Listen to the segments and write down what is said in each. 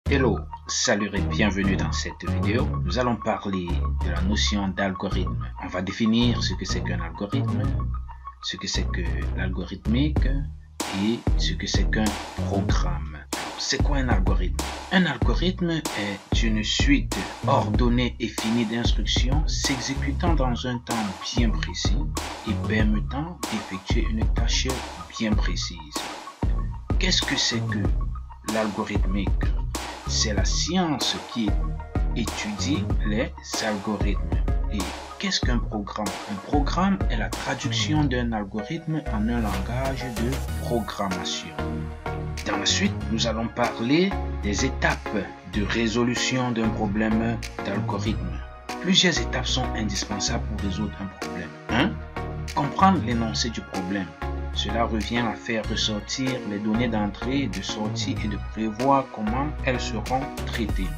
Hello, salut et bienvenue dans cette vidéo. Nous allons parler de la notion d'algorithme. On va définir ce que c'est qu'un algorithme, ce que c'est que l'algorithmique et ce que c'est qu'un programme. C'est quoi un algorithme? Un algorithme est une suite ordonnée et finie d'instructions s'exécutant dans un temps bien précis et permettant d'effectuer une tâche bien précise. Qu'est-ce que c'est que l'algorithmique? C'est la science qui étudie les algorithmes. Et qu'est-ce qu'un programme? Un programme est la traduction d'un algorithme en un langage de programmation. Dans la suite, nous allons parler des étapes de résolution d'un problème d'algorithme. Plusieurs étapes sont indispensables pour résoudre un problème. 1. Comprendre l'énoncé du problème. Cela revient à faire ressortir les données d'entrée et de sortie et de prévoir comment elles seront traitées.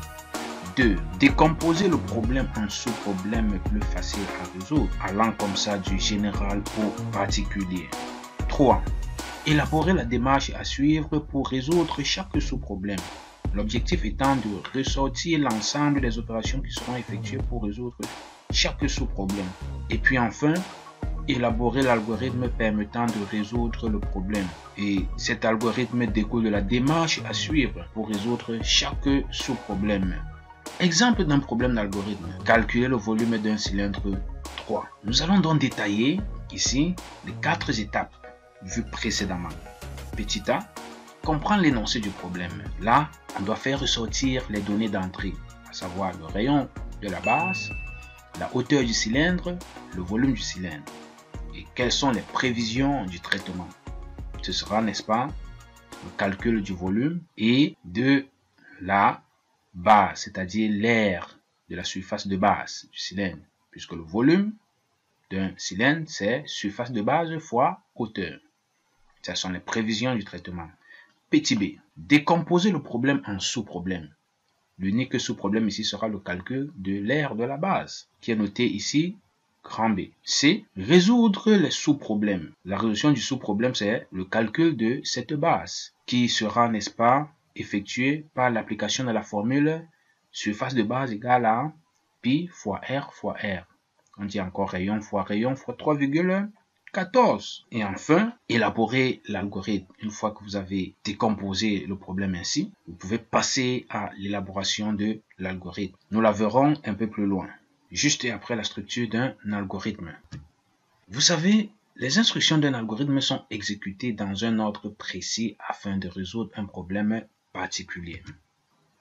2. Décomposer le problème en sous-problèmes plus faciles à résoudre, allant comme ça du général au particulier. 3. Élaborer la démarche à suivre pour résoudre chaque sous-problème. L'objectif étant de ressortir l'ensemble des opérations qui seront effectuées pour résoudre chaque sous-problème. Et puis enfin, élaborer l'algorithme permettant de résoudre le problème. Et cet algorithme découle de la démarche à suivre pour résoudre chaque sous-problème. Exemple d'un problème d'algorithme. Calculer le volume d'un cylindre 3. Nous allons donc détailler ici les 4 étapes vues précédemment. Petit a, comprendre l'énoncé du problème. Là, on doit faire ressortir les données d'entrée, à savoir le rayon de la base, la hauteur du cylindre, le volume du cylindre. Et quelles sont les prévisions du traitement? Ce sera, n'est-ce pas, le calcul du volume et de la base, c'est-à-dire l'aire de la surface de base du cylindre, puisque le volume d'un cylindre, c'est surface de base fois hauteur. Ce sont les prévisions du traitement. Petit b, décomposer le problème en sous-problèmes. L'unique sous-problème ici sera le calcul de l'aire de la base, qui est noté ici grand B. C. Résoudre les sous-problèmes. La résolution du sous-problème, c'est le calcul de cette base, qui sera, n'est-ce pas, effectué par l'application de la formule surface de base égale à pi fois R fois R. On dit encore rayon fois 3,14. Et enfin, élaborer l'algorithme. Une fois que vous avez décomposé le problème ainsi, vous pouvez passer à l'élaboration de l'algorithme. Nous la verrons un peu plus loin, juste après la structure d'un algorithme. Vous savez, les instructions d'un algorithme sont exécutées dans un ordre précis afin de résoudre un problème particulier.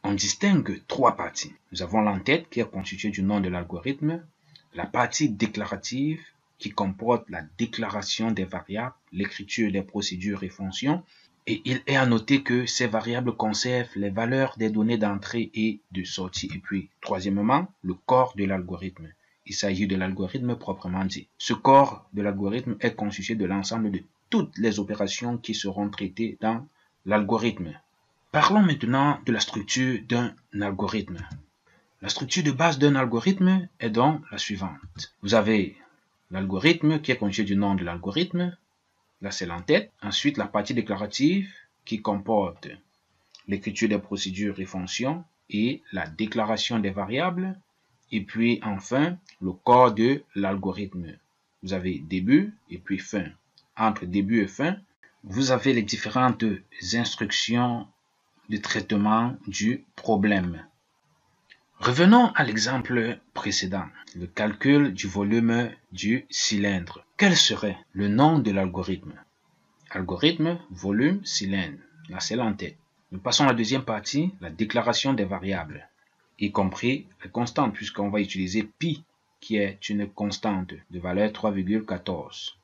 On distingue 3 parties. Nous avons l'entête qui est constituée du nom de l'algorithme, la partie déclarative qui comporte la déclaration des variables, l'écriture des procédures et fonctions, et il est à noter que ces variables conservent les valeurs des données d'entrée et de sortie. Et puis, troisièmement, le corps de l'algorithme. Il s'agit de l'algorithme proprement dit. Ce corps de l'algorithme est constitué de l'ensemble de toutes les opérations qui seront traitées dans l'algorithme. Parlons maintenant de la structure d'un algorithme. La structure de base d'un algorithme est donc la suivante. Vous avez l'algorithme qui est constitué du nom de l'algorithme. Là, c'est l'entête. Ensuite, la partie déclarative qui comporte l'écriture des procédures et fonctions et la déclaration des variables. Et puis, enfin, le corps de l'algorithme. Vous avez début et puis fin. Entre début et fin, vous avez les différentes instructions de traitement du problème. Revenons à l'exemple précédent, le calcul du volume du cylindre. Quel serait le nom de l'algorithme? Algorithme, volume, cylindre. Là, c'est l'entête. Nous passons à la deuxième partie, la déclaration des variables, y compris les constantes, puisqu'on va utiliser pi, qui est une constante de valeur 3,14.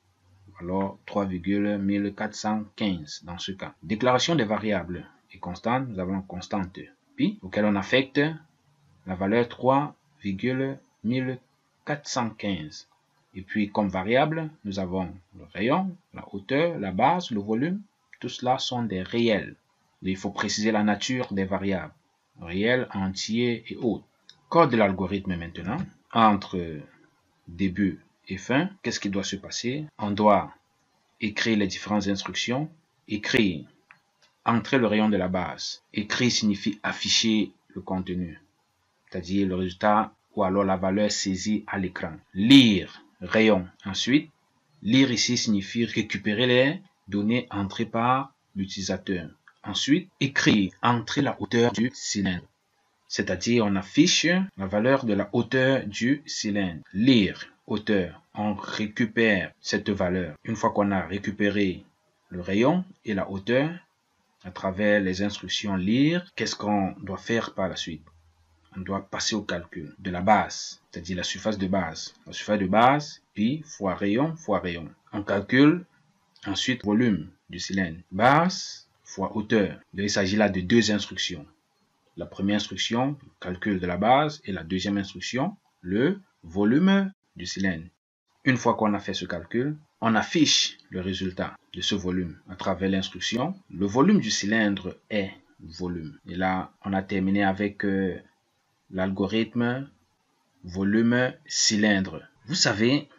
Alors, 3,1415 dans ce cas. Déclaration des variables et constantes, nous avons une constante pi, auquel on affecte la valeur 3,1415. Et puis, comme variable, nous avons le rayon, la hauteur, la base, le volume. Tout cela sont des réels. Il faut préciser la nature des variables. Réels, entiers et autres. Code de l'algorithme maintenant. Entre début et fin, qu'est-ce qui doit se passer? On doit écrire les différentes instructions, écrire entrer le rayon de la base. Écrire signifie afficher le contenu, c'est-à-dire le résultat ou alors la valeur saisie à l'écran. Lire, rayon. Ensuite, lire ici signifie récupérer les données entrées par l'utilisateur. Ensuite, écrire, entrer la hauteur du cylindre. C'est-à-dire on affiche la valeur de la hauteur du cylindre. Lire, hauteur. On récupère cette valeur. Une fois qu'on a récupéré le rayon et la hauteur, à travers les instructions lire, qu'est-ce qu'on doit faire par la suite? On doit passer au calcul de la base, c'est-à-dire la surface de base. La surface de base, puis fois rayon, fois rayon. On calcule ensuite volume du cylindre. Base fois hauteur. Donc, il s'agit là de deux instructions. La première instruction, le calcul de la base, et la deuxième instruction, le volume du cylindre. Une fois qu'on a fait ce calcul, on affiche le résultat de ce volume à travers l'instruction. Le volume du cylindre est volume. Et là, on a terminé avec l'algorithme volume cylindre. Vous savez,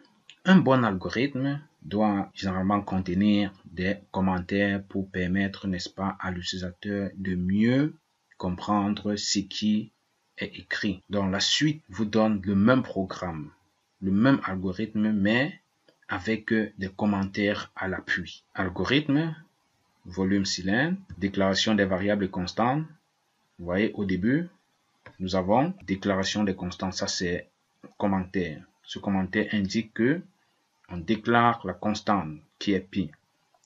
un bon algorithme doit généralement contenir des commentaires pour permettre, n'est-ce pas, à l'utilisateur de mieux comprendre ce qui est écrit. Donc la suite vous donne le même programme, le même algorithme, mais avec des commentaires à l'appui. Algorithme, volume cylindre, déclaration des variables constantes. Vous voyez au début, nous avons déclaration des constantes, ça c'est commentaire. Ce commentaire indique que on déclare la constante qui est pi.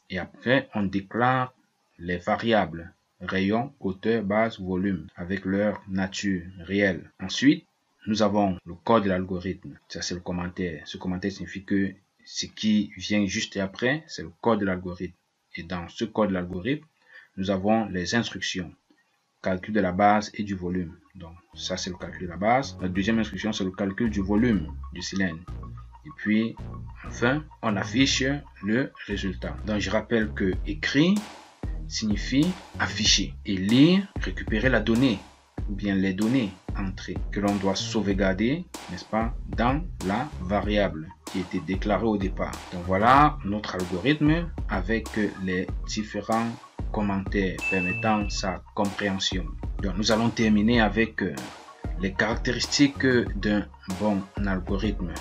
Et après, on déclare les variables rayon, hauteur, base, volume avec leur nature réelle. Ensuite, nous avons le code de l'algorithme. Ça, c'est le commentaire. Ce commentaire signifie que ce qui vient juste après, c'est le code de l'algorithme. Et dans ce code de l'algorithme, nous avons les instructions. Calcul de la base et du volume. Donc, ça, c'est le calcul de la base. La deuxième instruction, c'est le calcul du volume du cylindre. Et puis, enfin, on affiche le résultat. Donc, je rappelle que écrit signifie afficher et lire, récupérer la donnée ou bien les données entrées que l'on doit sauvegarder, n'est-ce pas, dans la variable qui était déclarée au départ. Donc voilà notre algorithme avec les différents commentaires permettant sa compréhension. Donc nous allons terminer avec les caractéristiques d'un bon algorithme.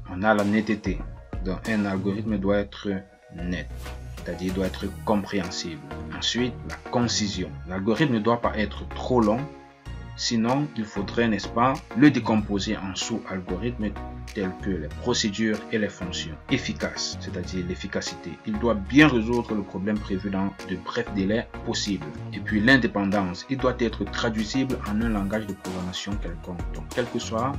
On a la netteté. Donc un algorithme doit être net, c'est-à-dire doit être compréhensible. Ensuite, la concision. L'algorithme ne doit pas être trop long, sinon il faudrait, n'est-ce pas, le décomposer en sous-algorithmes tels que les procédures et les fonctions. Efficace, c'est-à-dire l'efficacité. Il doit bien résoudre le problème prévu dans de brefs délais possibles. Et puis l'indépendance, il doit être traduisible en un langage de programmation quelconque. Donc, quel que soit,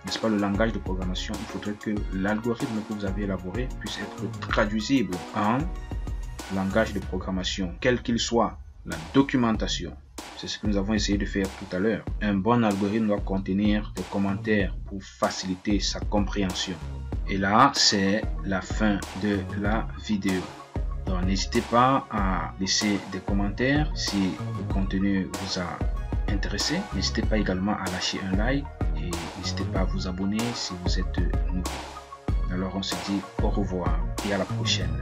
n'est-ce pas, le langage de programmation, il faudrait que l'algorithme que vous avez élaboré puisse être traduisible en langage de programmation, quel qu'il soit. La documentation, c'est ce que nous avons essayé de faire tout à l'heure. Un bon algorithme doit contenir des commentaires pour faciliter sa compréhension. Et là, c'est la fin de la vidéo. Donc, n'hésitez pas à laisser des commentaires si le contenu vous a intéressé. N'hésitez pas également à lâcher un like et n'hésitez pas à vous abonner si vous êtes nouveau. Alors, on se dit au revoir et à la prochaine.